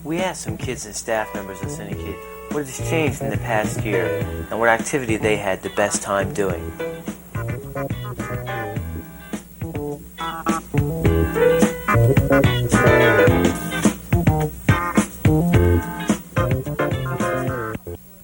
We asked some kids and staff members of Cinekyd what has changed in the past year and what activity they had the best time doing.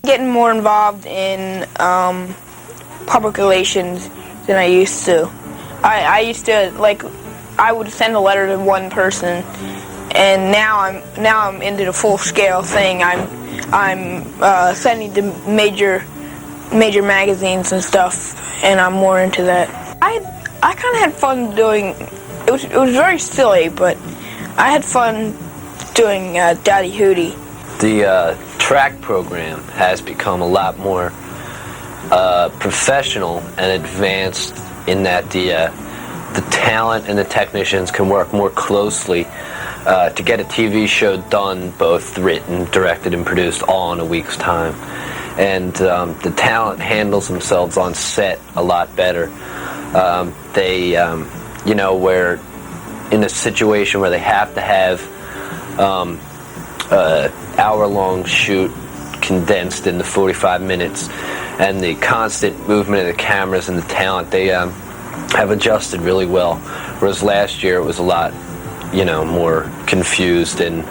Getting more involved in public relations than I used to. I used to, like, I would send a letter to one person, and now I'm into the full scale thing. I'm sending to major magazines and stuff, and I'm more into that. I kind of had fun doing. It was very silly, but I had fun doing Daddy Hootie. The track program has become a lot more professional and advanced in that the talent and the technicians can work more closely to get a TV show done, both written, directed, and produced, all in a week's time. And the talent handles themselves on set a lot better. They, you know, we're in a situation where they have to have hour-long shoot condensed into 45 minutes, and the constant movement of the cameras and the talent, they have adjusted really well, whereas last year it was a lot, you know, more confused and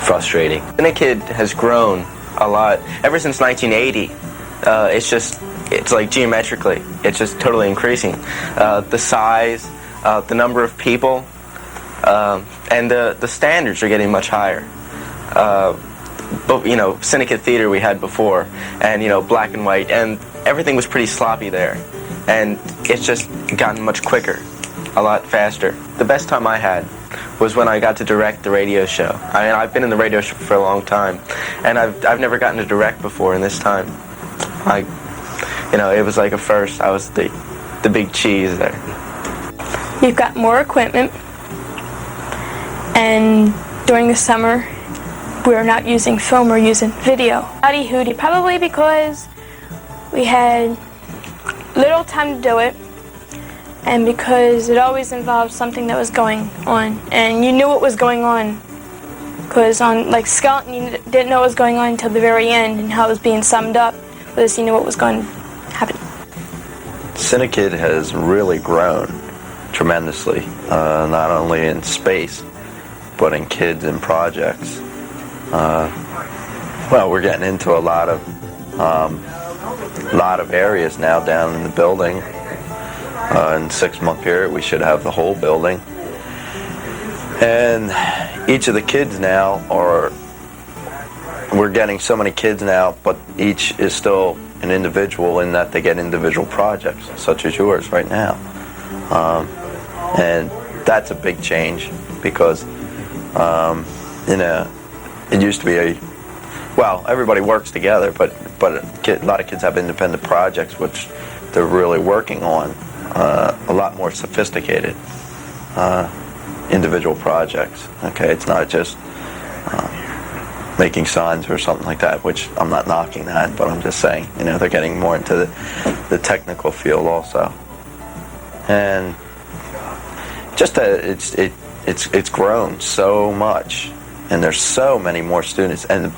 frustrating. Cinekyd has grown a lot ever since 1980. It's like geometrically, it's just totally increasing. The size, the number of people, and the standards are getting much higher. But you know, Cinekyd theater we had before, and you know, black and white, and everything was pretty sloppy there, and it's just gotten much quicker, a lot faster. The best time I had was when I got to direct the radio show. I mean, I've been in the radio show for a long time, and I've never gotten to direct before, and this time, you know, it was like a first. I was the big cheese there. You've got more equipment, and during the summer, we're not using film, we're using video. Daddy Hootie, probably because we had little time to do it, and because it always involved something that was going on, and you knew what was going on, because on like Skeleton you didn't know what was going on until the very end, and how it was being summed up, because you knew what was going to happen. Cinekyd has really grown tremendously, not only in space, but in kids and projects. Well, we're getting into a lot of areas now down in the building. In 6-month period, we should have the whole building. And each of the kids now we're getting so many kids now, but each is still an individual in that they get individual projects, such as yours right now. And that's a big change because, you know, it used to be well, everybody works together, but a lot of kids have independent projects which they're really working on, a lot more sophisticated individual projects. Okay, it's not just making signs or something like that, which I'm not knocking that, but I'm just saying, you know, they're getting more into the technical field also. And just it's grown so much, and there's so many more students. And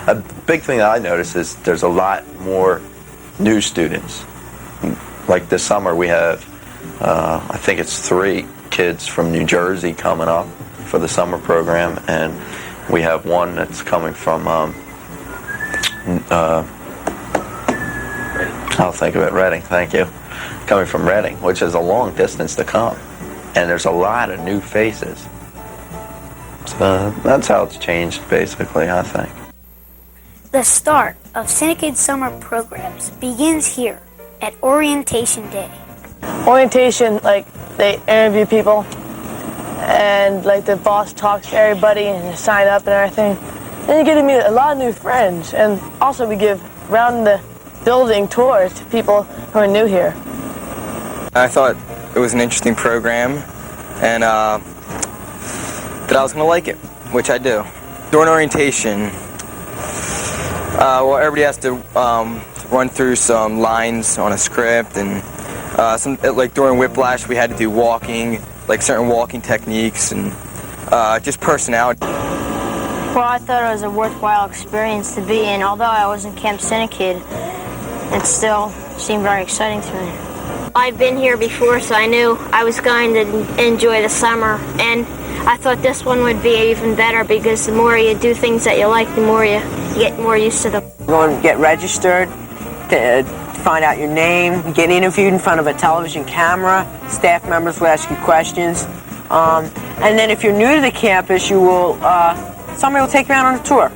a big thing that I notice is there's a lot more new students. Like this summer we have, I think it's 3 kids from New Jersey coming up for the summer program, and we have one that's coming from, I'll think of it, Reading, thank you. Coming from Reading, which is a long distance to come. And there's a lot of new faces. So that's how it's changed, basically, I think. The start of Cinekyd summer programs begins here at Orientation Day. Orientation, like, they interview people, and like the boss talks to everybody and you sign up and everything. Then you get to meet a lot of new friends, and also we give round the building tours to people who are new here. I thought it was an interesting program, and that I was going to like it, which I do. During orientation, well, everybody has to run through some lines on a script, and Like during Whiplash, we had to do walking, like certain walking techniques, and just personality. Well, I thought it was a worthwhile experience to be in. Although I was in Camp Cinekyd, it still seemed very exciting to me. I've been here before, so I knew I was going to enjoy the summer, and I thought this one would be even better because the more you do things that you like, the more you get more used to them. Go and get registered, to find out your name, get interviewed in front of a television camera. Staff members will ask you questions. And then if you're new to the campus, you will, somebody will take you out on a tour.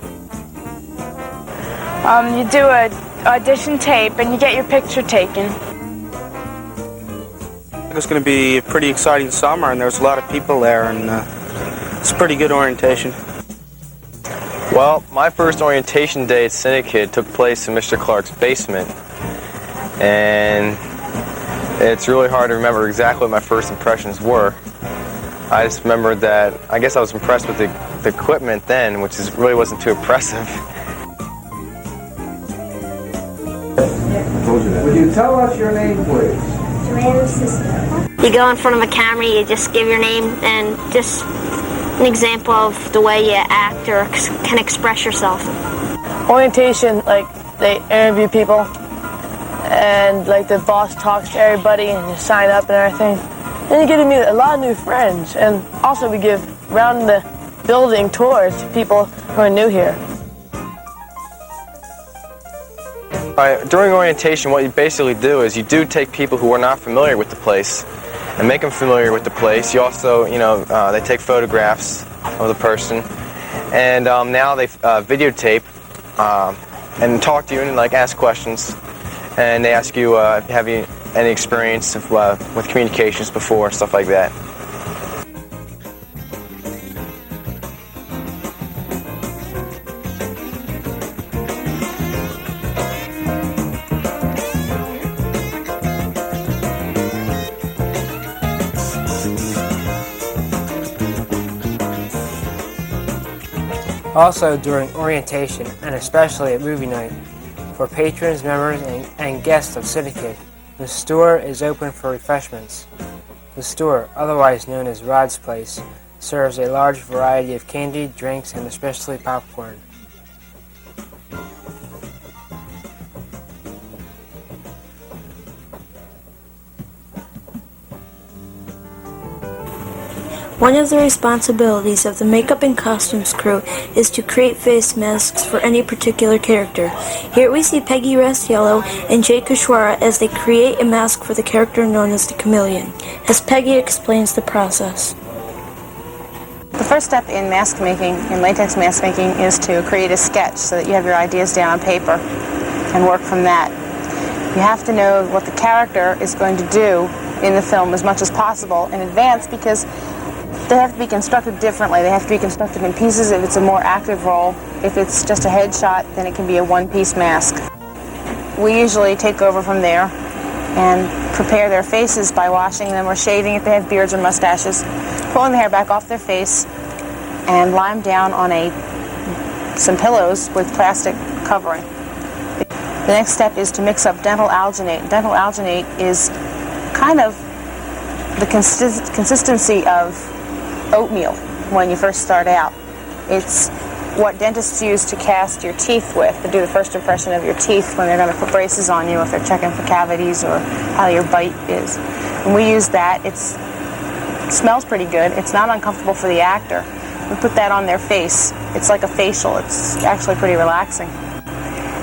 You do a audition tape and you get your picture taken. It's going to be a pretty exciting summer, and there's a lot of people there, and it's a pretty good orientation. Well, my first orientation day at Cinekyd took place in Mr. Clark's basement, and it's really hard to remember exactly what my first impressions were. I just remembered that I guess I was impressed with the equipment then, which really wasn't too impressive. Would you tell us your name, please? You go in front of a camera, you just give your name and just an example of the way you act or can express yourself. Orientation, like they interview people and like the boss talks to everybody and you sign up and everything. Then you get to meet a lot of new friends, and also we give round the building tours to people who are new here. During orientation, what you basically do is you do take people who are not familiar with the place and make them familiar with the place. You also, they take photographs of the person, and now they videotape and talk to you and ask questions, and they ask you, have you any experience with communications before, stuff like that. Also during orientation, and especially at movie night, for patrons, members, and guests of Cinekyd, the store is open for refreshments. The store, otherwise known as Rod's Place, serves a large variety of candy, drinks, and especially popcorn. One of the responsibilities of the makeup and costumes crew is to create face masks for any particular character. Here we see Peggy Restiello and Jay Kushwara as they create a mask for the character known as the Chameleon, as Peggy explains the process. The first step in mask making, in latex mask making, is to create a sketch so that you have your ideas down on paper and work from that. You have to know what the character is going to do in the film as much as possible in advance, because they have to be constructed differently. They have to be constructed in pieces if it's a more active role. If it's just a headshot, then it can be a one-piece mask. We usually take over from there and prepare their faces by washing them or shaving if they have beards or mustaches, pulling the hair back off their face, and lie them down on some pillows with plastic covering. The next step is to mix up dental alginate. Dental alginate is kind of the consistency of oatmeal when you first start out. It's what dentists use to cast your teeth with, to do the first impression of your teeth when they're going to put braces on you, if they're checking for cavities or how your bite is. And we use that. It smells pretty good. It's not uncomfortable for the actor. We put that on their face. It's like a facial. It's actually pretty relaxing.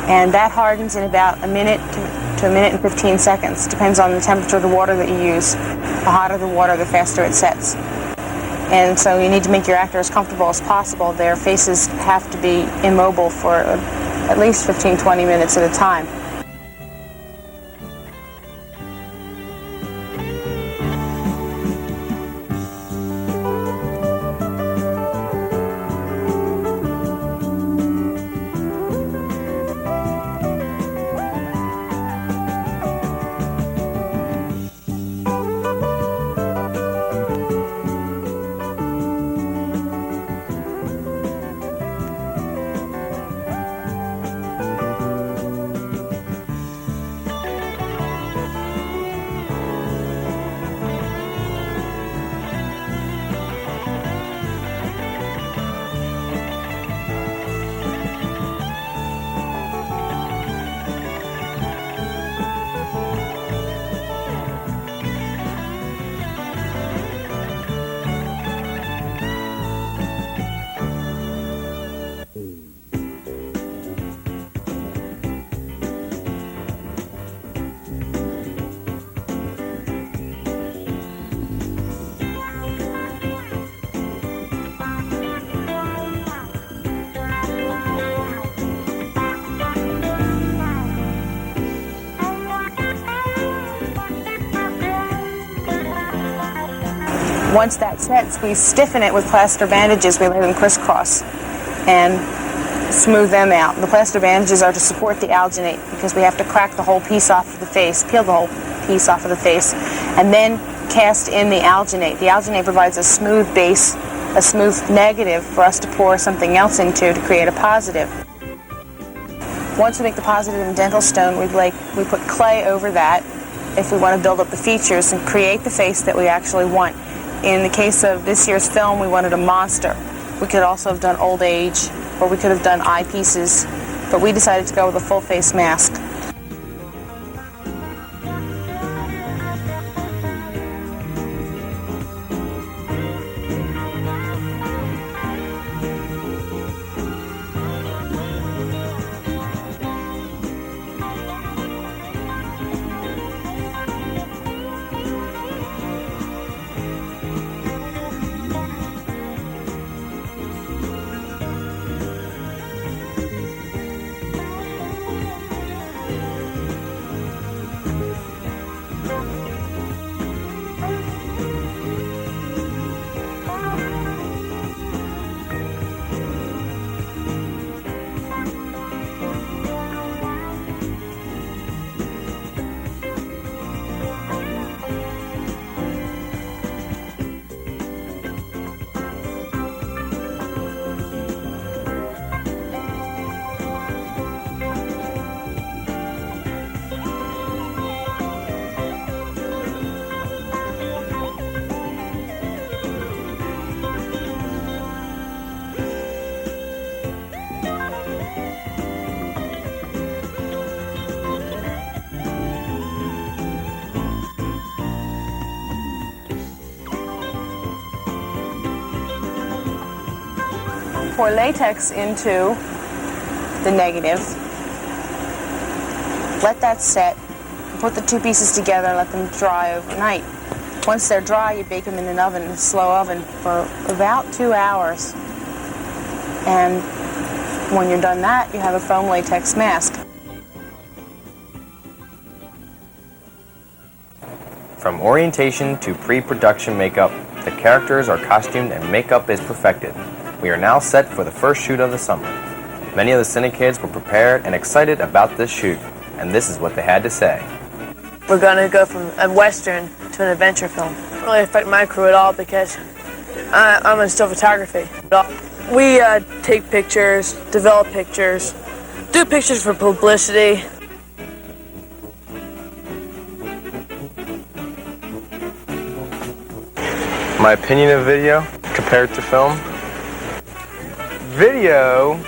And that hardens in about a minute to a minute and 15 seconds. Depends on the temperature of the water that you use. The hotter the water, the faster it sets. And so you need to make your actor as comfortable as possible. Their faces have to be immobile for at least 15-20 minutes at a time. Once that sets, we stiffen it with plaster bandages. We lay them crisscross and smooth them out. The plaster bandages are to support the alginate because we have to crack the whole piece off of the face, peel the whole piece off of the face, and then cast in the alginate. The alginate provides a smooth base, a smooth negative for us to pour something else into to create a positive. Once we make the positive in dental stone, we put clay over that if we want to build up the features and create the face that we actually want. In the case of this year's film, we wanted a monster. We could also have done old age, or we could have done eyepieces, but we decided to go with a full face mask. Pour latex into the negative, let that set, put the two pieces together and let them dry overnight. Once they're dry, you bake them in an oven, a slow oven, for about 2 hours. And when you're done that, you have a foam latex mask. From orientation to pre-production makeup, the characters are costumed and makeup is perfected. We are now set for the first shoot of the summer. Many of the Cinekyds were prepared and excited about this shoot, and this is what they had to say. We're going to go from a Western to an adventure film. It doesn't really affect my crew at all because I'm in still photography. We take pictures, develop pictures, do pictures for publicity. My opinion of video compared to film. Video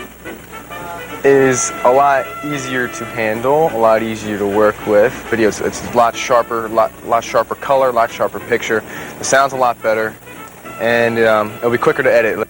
is a lot easier to handle, a lot easier to work with. Video, it's a lot sharper, lot sharper color, a lot sharper picture. The sound's a lot better, and it'll be quicker to edit.